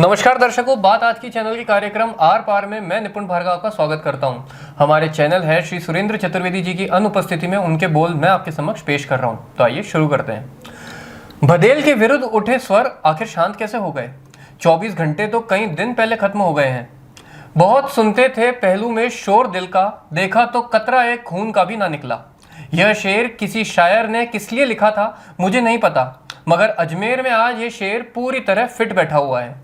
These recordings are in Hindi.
नमस्कार दर्शकों, बात आज की चैनल के कार्यक्रम आर पार में मैं निपुण भार्गव का स्वागत करता हूं। हमारे चैनल है श्री सुरेंद्र चतुर्वेदी जी की अनुपस्थिति में उनके बोल मैं आपके समक्ष पेश कर रहा हूं। तो आइए शुरू करते हैं। बघेल के विरुद्ध उठे स्वर आखिर शांत कैसे हो गए? 24 घंटे तो कई दिन पहले खत्म हो गए हैं। बहुत सुनते थे पहलू में शोर दिल का, देखा तो कतरा एक खून का भी ना निकला। यह शेर किसी शायर ने किस लिए लिखा था मुझे नहीं पता, मगर अजमेर में आज ये शेर पूरी तरह फिट बैठा हुआ है।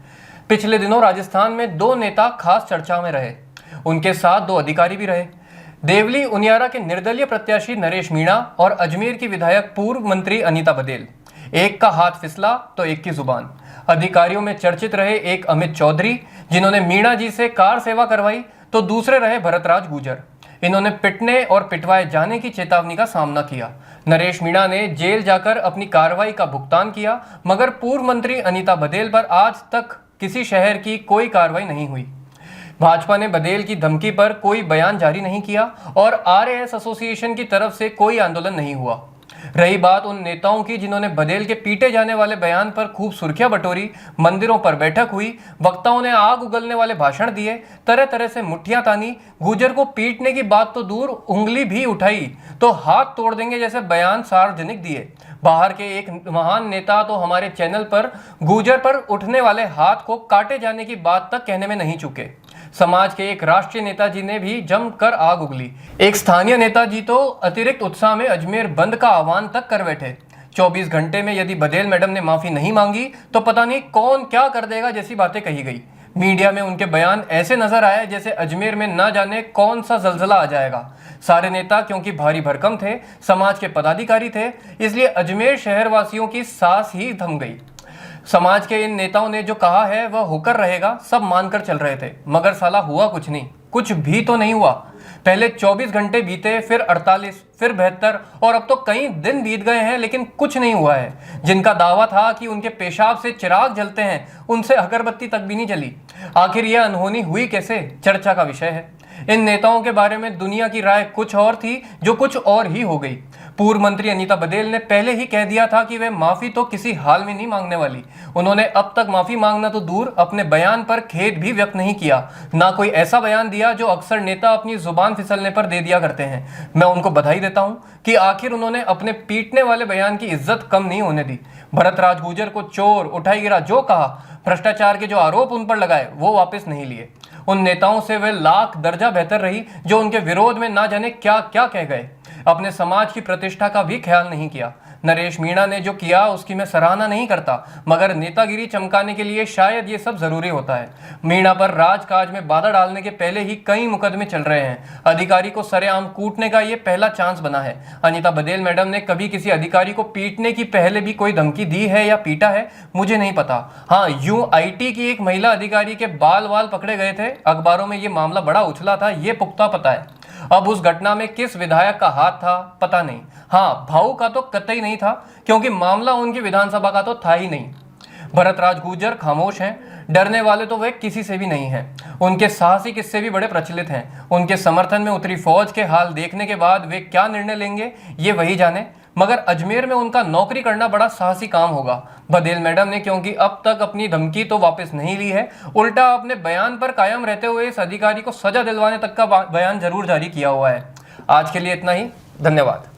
पिछले दिनों राजस्थान में दो नेता खास चर्चा में रहे, उनके साथ दो अधिकारी भी रहे। देवली उनियारा के निर्दलीय प्रत्याशी नरेश मीणा और अजमेर की विधायक पूर्व मंत्री अनीता बघेल। एक का हाथ फिसला तो एक की जुबान। अधिकारियों में चर्चित रहे एक अमित चौधरी, जिन्होंने मीणा जी से कार सेवा करवाई, तो दूसरे रहे भरतराज गुर्जर। इन्होंने पिटने और पिटवाए जाने की चेतावनी का सामना किया। नरेश मीणा ने जेल जाकर अपनी कार्रवाई का भुगतान किया, मगर पूर्व मंत्री अनीता बघेल पर आज तक किसी शहर की कोई कार्रवाई नहीं हुई। भाजपा ने बघेल की धमकी पर कोई बयान जारी नहीं किया और आरएएस एसोसिएशन की तरफ से कोई आंदोलन नहीं हुआ। रही बात उन नेताओं की जिन्होंने बघेल के पीटे जाने वाले बयान पर खूब सुर्खियां बटोरी, मंदिरों पर बैठक हुई, वक्ताओं ने आग उगलने वाले भाषण दिए, तरह तरह से मुठ्ठियां तानी, गुर्जर को पीटने की बात तो दूर, उंगली भी उठाई तो हाथ तोड़ देंगे जैसे बयान सार्वजनिक दिए। बाहर के एक महान नेता तो हमारे चैनल पर गुर्जर पर उठने वाले हाथ को काटे जाने की बात तक कहने में नहीं चुके। समाज के एक राष्ट्रीय नेताजी ने भी जमकर आग उगली। एक स्थानीय नेताजी तो अतिरिक्त उत्साह में अजमेर बंद का आह्वान तक कर बैठे। 24 घंटे में यदि बघेल मैडम ने माफी नहीं मांगी तो पता नहीं कौन क्या कर देगा जैसी बातें कही गई। मीडिया में उनके बयान ऐसे नजर आए जैसे अजमेर में ना जाने कौन सा जलजला आ जाएगा। सारे नेता क्योंकि भारी भरकम थे, समाज के पदाधिकारी थे, इसलिए अजमेर शहरवासियों की सांस ही थम गई। समाज के इन नेताओं ने जो कहा है वह होकर रहेगा, सब मानकर चल रहे थे, मगर साला हुआ कुछ नहीं, कुछ भी तो नहीं हुआ। पहले 24 घंटे बीते, फिर 48, फिर 72 और अब तो कई दिन बीत गए हैं, लेकिन कुछ नहीं हुआ है। जिनका दावा था कि उनके पेशाब से चिराग जलते हैं, उनसे अगरबत्ती तक भी नहीं जली। आखिर यह अनहोनी हुई कैसे, चर्चा का विषय है। इन नेताओं के बारे में दुनिया की राय कुछ और थी, जो कुछ और ही हो गई। पूर्व मंत्री अनीता बघेल ने पहले ही कह दिया था कि वे माफी तो किसी हाल में नहीं मांगने वाली। उन्होंने अब तक माफी मांगना तो दूर, अपने बयान पर खेद भी व्यक्त नहीं किया। ना कोई ऐसा बयान दिया जो अक्सर नेता अपनी जुबान फिसलने पर दे दिया करते हैं। मैं उनको बधाई देता हूं कि आखिर उन्होंने अपने पीटने वाले बयान की इज्जत कम नहीं होने दी। भरतराज गुर्जर को चोर, उठाई गिरा जो कहा, भ्रष्टाचार के जो आरोप उन पर लगाए वो वापस नहीं लिए। उन नेताओं से वे लाख दर्जा बेहतर रही जो उनके विरोध में ना जाने क्या क्या कह गए। अपने समाज की प्रतिष्ठा का भी ख्याल नहीं किया। नरेश मीणा ने जो किया उसकी मैं सराहना नहीं करता, मगर नेतागिरी चमकाने के लिए शायद ये सब जरूरी होता है। मीणा पर राजकाज में बाधा डालने के पहले ही कई मुकदमे चल रहे हैं। अधिकारी को सरेआम कूटने का ये पहला चांस बना है। अनीता बघेल मैडम ने कभी किसी अधिकारी को पीटने की पहले भी कोई धमकी दी है या पीटा है मुझे नहीं पता। हाँ, यूं आईटी की एक महिला अधिकारी के बाल वाल पकड़े गए थे, अखबारों में ये मामला बड़ा उछला था, ये पुख्ता पता है। अब उस घटना में किस विधायक का हाथ था पता नहीं। हाँ, भाऊ का तो कतई नहीं था, क्योंकि मामला उनकी विधानसभा का तो था ही नहीं। भरतराज गुर्जर खामोश हैं, डरने वाले तो वे किसी से भी नहीं हैं। उनके साहसी किस्से भी बड़े प्रचलित हैं। उनके समर्थन में उतरी फौज के हाल देखने के बाद वे क्या निर्णय लेंगे ये वही जाने, मगर अजमेर में उनका नौकरी करना बड़ा साहसी काम होगा। बघेल मैडम ने क्योंकि अब तक अपनी धमकी तो वापस नहीं ली है, उल्टा अपने बयान पर कायम रहते हुए इस अधिकारी को सजा दिलवाने तक का बयान जरूर जारी किया हुआ है। आज के लिए इतना ही, धन्यवाद।